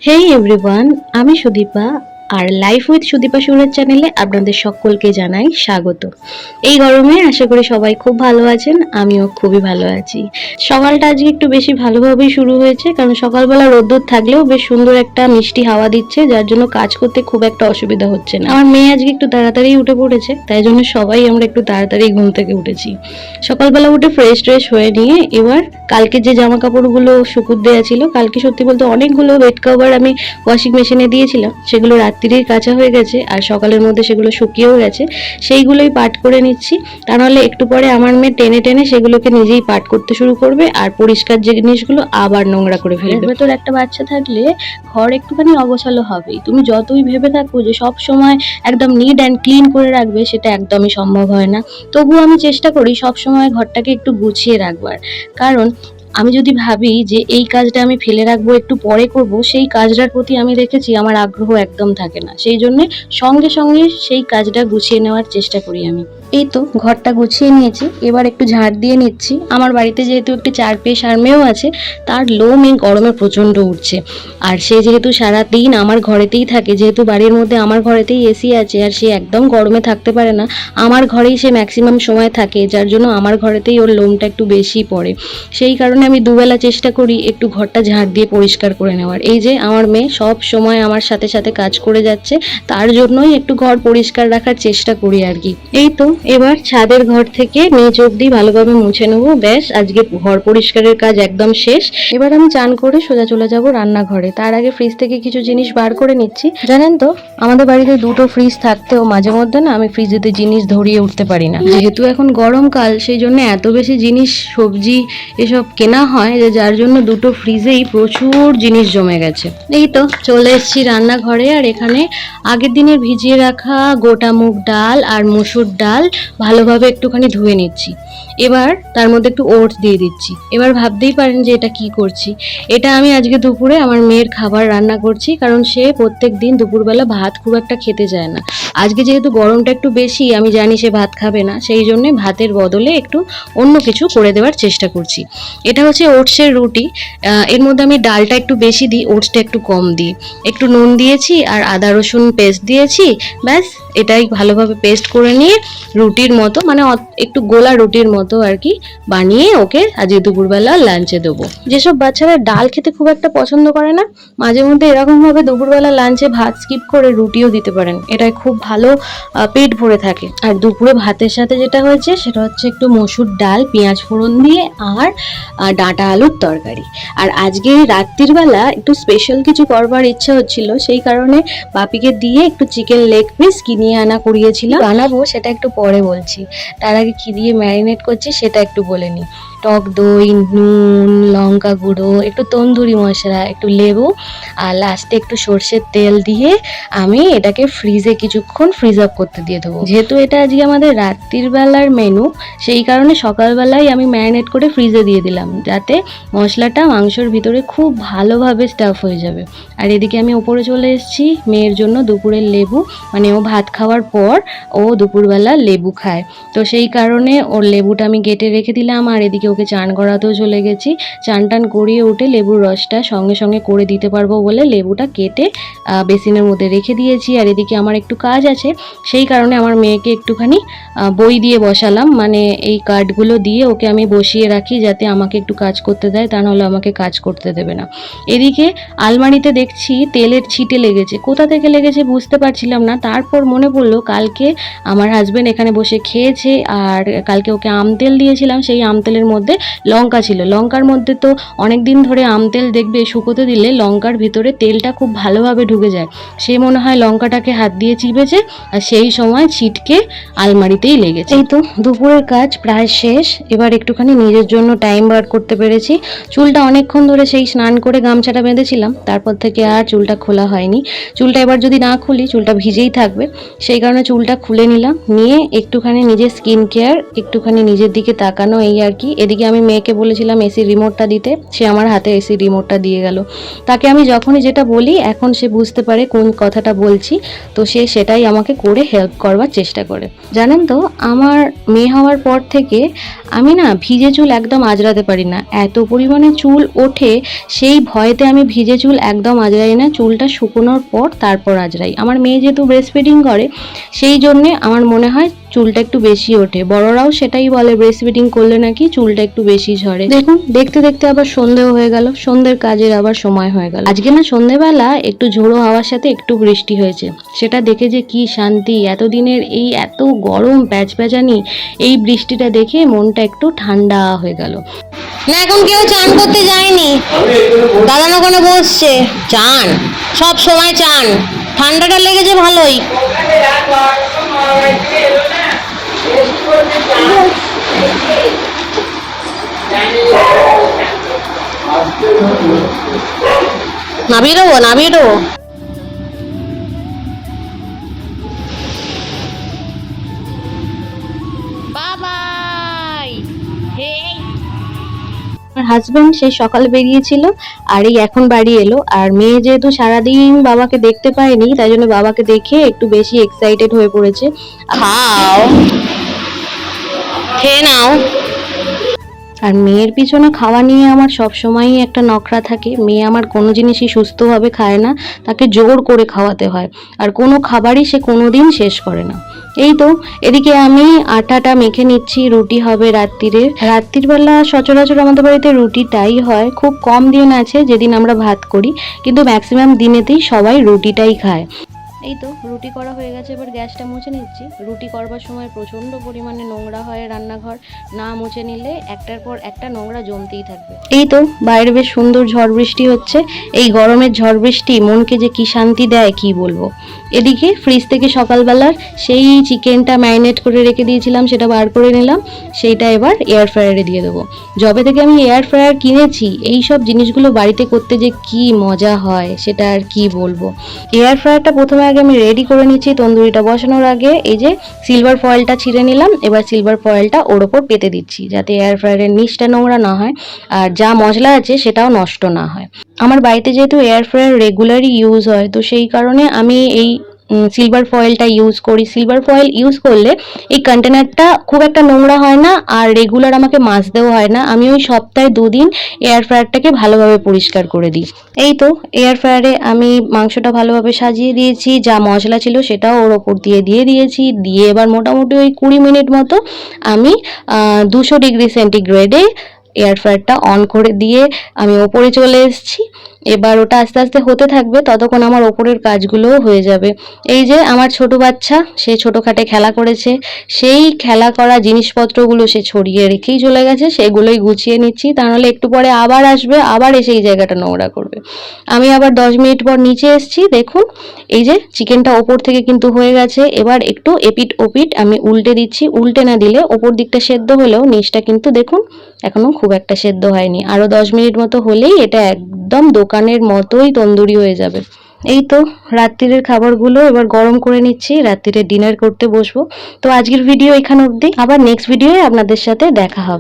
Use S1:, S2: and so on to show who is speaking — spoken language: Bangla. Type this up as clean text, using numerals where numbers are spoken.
S1: হেই এভরিওয়ান, আমি সুদীপা আর লাইফ উইথ সুদীপা সুরের চ্যানেলে আপনাদের সকলকে জানাই স্বাগত। এই গরমে আশা করি সবাই খুব ভালো আছেন, আমিও খুবই ভালো আছি। সকালটা আজকে একটু বেশি ভালোভাবেই শুরু হয়েছে, কারণ সকালবেলা রোদ্দুর থাকলেও বেশ সুন্দর একটা মিষ্টি হাওয়া দিচ্ছে, যার জন্য কাজ করতে খুব একটা অসুবিধা হচ্ছে না। আমার মেয়ে আজকে একটু তাড়াতাড়ি উঠে পড়েছে, তাই জন্য সবাই আমরা একটু তাড়াতাড়ি ঘুম থেকে উঠেছি। সকালবেলা উঠে ফ্রেশ ট্রেশ হয়ে নিয়ে এবার কালকে যে জামা কাপড়গুলো শুকুর দেওয়া ছিল, কালকে সত্যি বলতে অনেকগুলো বেড কভার আমি ওয়াশিং মেশিনে দিয়েছিলাম, সেগুলো রাত্রিরেই কাঁচা হয়ে গেছে আর সকালের মধ্যে সেগুলো শুকিয়েও গেছে। সেইগুলোই পাট করে নিচ্ছি, তা নাহলে একটু পরে আমার মেয়ে টেনে টেনে সেগুলোকে নিজেই পাট করতে শুরু করবে আর পরিষ্কার যে জিনিসগুলো আবার নোংরা করে ফেলবে। ভেতর একটা বাচ্চা থাকলে ঘর একটুখানি অগোছালো হবেই। তুমি যতই ভেবে থাকো যে সব সময় একদম নিট অ্যান্ড ক্লিন করে রাখবে, সেটা একদমই সম্ভব হয় না। তবুও আমি চেষ্টা করি সব সময় ঘরটাকে একটু গুছিয়ে রাখবার, কারণ আমি যদি ভাবি যে এই কাজটা আমি ফেলে রাখবো, একটু পরে করব, সেই কাজটার প্রতি আমি দেখেছি আমার আগ্রহ একদম থাকে না। সেই জন্যে সঙ্গে সঙ্গে সেই কাজটা গুছিয়ে নেওয়ার চেষ্টা করি আমি। এই তো ঘরটা গুছিয়ে নিয়েছি, এবার একটু ঝাড় দিয়ে নিচ্ছি। আমার বাড়িতে যেহেতু একটি 4 পিস আর্মেও আছে, তার লোম এই গরমে প্রচণ্ড উঠছে। আর সে যেহেতু সারাদিন আমার ঘরেতেই থাকে, যেহেতু বাড়ির মধ্যে আমার ঘরেতেই এসি আছে, আর সে একদম গরমে থাকতে পারে না, আমার ঘরেই সে ম্যাক্সিমাম সময় থাকে, যার জন্য আমার ঘরেতেই ওর লোমটা একটু বেশি পড়ে। সেই কারণে আমি দুবেলা চেষ্টা করি একটু ঘরটা ঝাড় দিয়ে পরিষ্কার করে নেওয়ার। এই যে আমার মেয়ে সব সময় আমার সাথে সাথে কাজ করে যাচ্ছে, তার জন্যই একটু ঘর পরিষ্কার রাখার চেষ্টা করি আর কি। এই তো এবার ছাদের ঘর থেকে নিচ অব্দি ভালোভাবে মুছে নেবো। ব্যাস, আজকে ঘর পরিষ্কারের কাজ একদম শেষ। এবার আমি চান করে সোজা চলে যাব রান্নাঘরে। তার আগে ফ্রিজ থেকে কিছু জিনিস বার করে নিচ্ছি। জানেন তো, আমাদের বাড়িতে দুটো ফ্রিজ থাকতেও মাঝে মধ্যে না আমি ফ্রিজেতে জিনিস ধরিয়ে উঠতে পারি না। যেহেতু এখন গরমকাল, সেই জন্য এত বেশি জিনিস, সবজি এসব কেনা হয় যে যার জন্য দুটো ফ্রিজেই প্রচুর জিনিস জমে গেছে। এই তো চলে এসেছি রান্নাঘরে, আর এখানে আগের দিনের ভিজিয়ে রাখা গোটা মুগ ডাল আর মসুর ডাল ভালোভাবে একটুখানি ধুয়ে নিচ্ছি। এবার তার মধ্যে একটু ওটস দিয়ে দিচ্ছি। এবার ভাবতেই পারেন যে এটা কি করছি। এটা আমি আজকে দুপুরে আমার মেয়ের খাবার রান্না করছি, কারণ সে প্রত্যেক দিন দুপুরবেলা ভাত খুব একটা খেতে চায় না। আজকে যেহেতু গরমটা একটু বেশি, আমি জানি সে ভাত খাবে না, সেই জন্য ভাতের বদলে একটু অন্য কিছু করে দেওয়ার চেষ্টা করছি। এটা হচ্ছে ওটসের রুটি। এর মধ্যে আমি ডালটা একটু বেশি দিই, ওটসটা একটু কম দিই। একটু নুন দিয়েছি আর আদা রসুন পেস্ট দিয়েছি। ব্যাস, এটাই ভালোভাবে পেস্ট করে নিয়ে রুটির মতো, মানে একটু গোলা রুটির মতো আর কি বানিয়ে ওকে আজকে দুপুরবেলা লাঞ্চে দেবো। যেসব বাচ্চারা ডাল খেতে খুব একটা পছন্দ করে না, মাঝে মধ্যে এরকমভাবে দুপুরবেলা লাঞ্চে ভাত স্কিপ করে রুটিও দিতে পারেন। এটাই খুব ভালো পেট ভরে থাকে। আর দুপুরে ভাতের সাথে যেটা হয়েছে সেটা হচ্ছে একটু মসুর ডাল পেঁয়াজ ফোড়ন দিয়ে আর ডাঁটা আলুর তরকারি। আর আজকে রাত্রির বেলা একটু স্পেশাল কিছু করবার ইচ্ছা হচ্ছিল, সেই কারণে বাপিকে দিয়ে একটু চিকেন লেগ পিস কিনিয়ে আনা করিয়েছিলাম। বানাবো সেটা একটু পরে বলছি, তার আগে কি দিয়ে ম্যারিনেট করছি সেটা একটু বলে নিই। টক দই, নুন, লঙ্কা গুঁড়ো, একটু তন্দুরি মশলা, একটু লেবু আর লাস্টে একটু সর্ষের তেল দিয়ে আমি এটাকে ফ্রিজে কিছুক্ষণ ফ্রিজ আপ করতে দিয়ে দেবো। যেহেতু এটা আজকে আমাদের রাত্রির বেলার মেনু, সেই কারণে সকালবেলায় আমি ম্যারিনেট করে ফ্রিজে দিয়ে দিলাম, যাতে মশলাটা মাংসর ভিতরে খুব ভালোভাবে স্টাফ হয়ে যাবে। আর এদিকে আমি ওপরে চলে এসেছি মেয়ের জন্য দুপুরের লেবু, মানে ও ভাত খাওয়ার পর ও দুপুরবেলা লেবু খায়, তো সেই কারণে ওর লেবুটা আমি কেটে রেখে দিলাম। আর এদিকে ওকে চান করাতেও চলে গেছি। চান টান করিয়ে উঠে লেবুর রসটা সঙ্গে সঙ্গে করে দিতে পারবো বলে লেবুটা কেটে বেসিনের মধ্যে রেখে দিয়েছি। আর এদিকে আমার একটু কাজ আছে, সেই কারণে আমার মেয়েকে একটুখানি বই দিয়ে বসালাম, মানে এই কার্ডগুলো দিয়ে ওকে আমি বসিয়ে রাখি যাতে আমাকে একটু কাজ করতে দেয়, তা নাহলে আমাকে কাজ করতে দেবে না। এদিকে আলমারিতে দেখছি তেলের ছিটে লেগেছে, কোথা থেকে লেগেছে বুঝতে পারছিলাম না। তারপর মনে পড়লো কালকে আমার হাজবেন্ড এখানে বসে খেয়েছে, আর কালকে ওকে আম তেল দিয়েছিলাম, সেই আম তেলের মধ্যে লঙ্কা ছিল। লঙ্কার মধ্যে তো অনেক দিন ধরে আম তেল দেখবে শুকোতে দিলে লঙ্কার ভিতরে তেলটা খুব ভালোভাবে ঢুকে যায়। সে মনে হয় লঙ্কাটাকে হাত দিয়ে চিপেছে, আর সেই সময় ছিটকে আলমারিতেই লেগেছে। এই তো দুপুরের কাজ প্রায় শেষ। এবার একটুখানি নিজের জন্য টাইম বার করতে পেরেছি। চুলটা অনেকক্ষণ ধরে সেই স্নান করে গামছাটা বেঁধেছিলাম, তারপর থেকে আর চুলটা খোলা হয়নি। চুলটা এবার যদি না খুলি চুলটা ভিজেই থাকবে, সেই কারণে চুলটা খুলে নিলাম। নিয়ে একটুখানি নিজের স্কিন কেয়ার, একটুখানি নিজের দিকে তাকানো, এই আর কি। এদিকে এদিকে আমি মেয়েকে বলেছিলাম এসি রিমোটটা দিতে, সে আমার হাতে এসি রিমোটটা দিয়ে গেল। তাকে আমি যখনই যেটা বলি এখন সে বুঝতে পারে কোন কথাটা বলছি, তো সে সেটাই আমাকে করে হেল্প করবার চেষ্টা করে। জানেন তো, আমার মেয়ে হওয়ার পর থেকে আমি না ভিজে চুল একদম আঁচড়াতে পারি না, এত পরিমাণে চুল ওঠে, সেই ভয়েতে আমি ভিজে চুল একদম আঁচড়াই না, চুলটা শুকোনোর পর তারপর আঁচড়াই। আমার মেয়ে যেহেতু ব্রেস্ট ফিডিং করে সেই জন্যে আমার মনে হয় চুলটা একটু বেশি ওঠে, বড়রাও সেটাই বলে ব্রেস্ট ফিডিং করলে নাকি চুলটা একটু বেশি ঝরে। দেখুন দেখতে দেখতে আবার সন্ধেও হয়ে গেল, সন্ধ্যের কাজের আবার সময় হয়ে গেল। আজকে না সন্ধেবেলা একটু ঝোড়ো হাওয়ার সাথে একটু বৃষ্টি হয়েছে, সেটা দেখে যে কি শান্তি, এতদিনের এই এত গরম প্যাচপ্যাচানি, এই বৃষ্টিটা দেখে মনটা একটু ঠান্ডা হয়ে গেল।
S2: না এখন কেউ চান করতে যায়নি, দাদান ওখানে বসছে। চান সব সময় চান, ঠান্ডাটা লেগেছে ভালোই। নামিয়ে দেবো নামিয়ে দেবো। বাবাই হে
S1: আমার হাজবেন্ড সেই সকালে বেরিয়েছিল আর এই এখন বাড়ি এলো। আর মেয়ে যেহেতু সারাদিন বাবাকে দেখতে পায়নি, তাই জন্য বাবাকে দেখে একটু বেশি এক্সাইটেড হয়ে পড়েছে।
S2: খাও, খেয়ে নাও।
S1: আর মেয়ের পিছনে খাওয়া নিয়ে আমার সবসময়ই একটা নখরা থাকে। মেয়ে আমার কোনো জিনিসই সুস্থভাবে খায় না, তাকে জোর করে খাওয়াতে হয়, আর কোনো খাবারই সে কোনোদিন শেষ করে না। এই তো এদিকে আমি আটাটা মেখে নিচ্ছি, রুটি হবে রাত্রির বেলা সচরাচর আমাদের বাড়িতে রুটিটাই হয়, খুব কম দিন আছে যেদিন আমরা ভাত করি, কিন্তু ম্যাক্সিমাম দিনেতেই সবাই রুটিটাই খায়। এই তো রুটি করা হয়ে গেছে, এবার গ্যাসটা মুছে নিচ্ছি। রুটি করবার সময় প্রচণ্ড পরিমাণে নোংরা হয় রান্নাঘর, না মুছে নিলে একটার পর একটা নোংরা জমতেই থাকবে। এই তো বাইরে বেশ সুন্দর ঝড় বৃষ্টি হচ্ছে, এই গরমের ঝড় বৃষ্টি মনকে যে কি শান্তি দেয় কি বলবো। এদিকে ফ্রিজ থেকে সকালবেলার সেই চিকেনটা ম্যারিনেট করে রেখে দিয়েছিলাম, সেটা বার করে নিলাম, সেইটা এবার এয়ার ফ্রায়ারে দিয়ে দেবো। যবে থেকে আমি এয়ার ফ্রায়ার কিনেছি, এই সব জিনিসগুলো বাড়িতে করতে যে কি মজা হয় সেটা আর কি বলবো। এয়ার ফ্রায়ারটা প্রথমে আগে আমি রেডি করে নিচ্ছি। তন্দুরিটা বসানোর আগে এই যে সিলভার ফয়েলটা ছিঁড়ে নিলাম, এবার সিলভার ফয়েলটা ওর ওপর পেতে দিচ্ছি যাতে এয়ার ফ্রায়ারের নিচটা নোংরা না হয় আর যা মশলা আছে সেটাও নষ্ট না হয়। আমার বাড়িতে যেহেতু এয়ার ফ্রায়ার রেগুলারই ইউজ হয়, তো সেই কারণে আমি এই সিলভার ফয়েলটা ইউজ করি। সিলভার ফয়েল ইউজ করলে এই কন্টেনারটা খুব একটা নোংরা হয় না, আর রেগুলার আমাকে মাজতেও হয় না। আমি ওই সপ্তাহে 2 দিন এয়ার ফ্রায়ারটাকে ভালোভাবে পরিষ্কার করে দিই। এই তো এয়ার ফ্রায়ারে আমি মাংসটা ভালোভাবে সাজিয়ে দিয়েছি, যা মশলা ছিল সেটাও ওর ওপর দিয়ে দিয়েছি, দিয়ে এবার মোটামুটি ওই 20 মিনিট মতো আমি 200 ডিগ্রি সেন্টিগ্রেডে এয়ার ফ্রায়ারটা অন করে দিয়ে আমি ওপরে চলে এসেছি। এবার ওটা আস্তে আস্তে হতে থাকবে, ততক্ষণ আমার ওপরের কাজগুলোও হয়ে যাবে। এই যে আমার ছোট বাচ্চা, সে ছোটোখাটে খেলা করেছে, সেই খেলা করা জিনিসপত্রগুলো সে ছড়িয়ে রেখেই চলে গেছে, সেগুলোই গুছিয়ে নিচ্ছি, তা নাহলে একটু পরে আবার আসবে, আবার এসে এই জায়গাটা নোংরা করবে। আমি আবার 10 মিনিট পর নিচে এসেছি, দেখুন এই যে চিকেনটা ওপর থেকে কিন্তু হয়ে গেছে। এবার একটু এপিট ওপিট আমি উল্টে দিচ্ছি, উল্টে না দিলে ওপর দিকটা সেদ্ধ হলেও নিচটা কিন্তু দেখুন এখনো খুব একটা সেদ্ধ হয়নি। আরো 10 মিনিট মতো হলেই এটা একদম দোকানের মতোই তন্দুরি হয়ে যাবে। এই তো রাত্রিরের খাবারগুলো এবার গরম করে নিচ্ছি, রাত্রিরে ডিনার করতে বসবো। তো আজকের ভিডিও এখান অবধি, আবার নেক্সট ভিডিওয়ে আপনাদের সাথে দেখা হবে।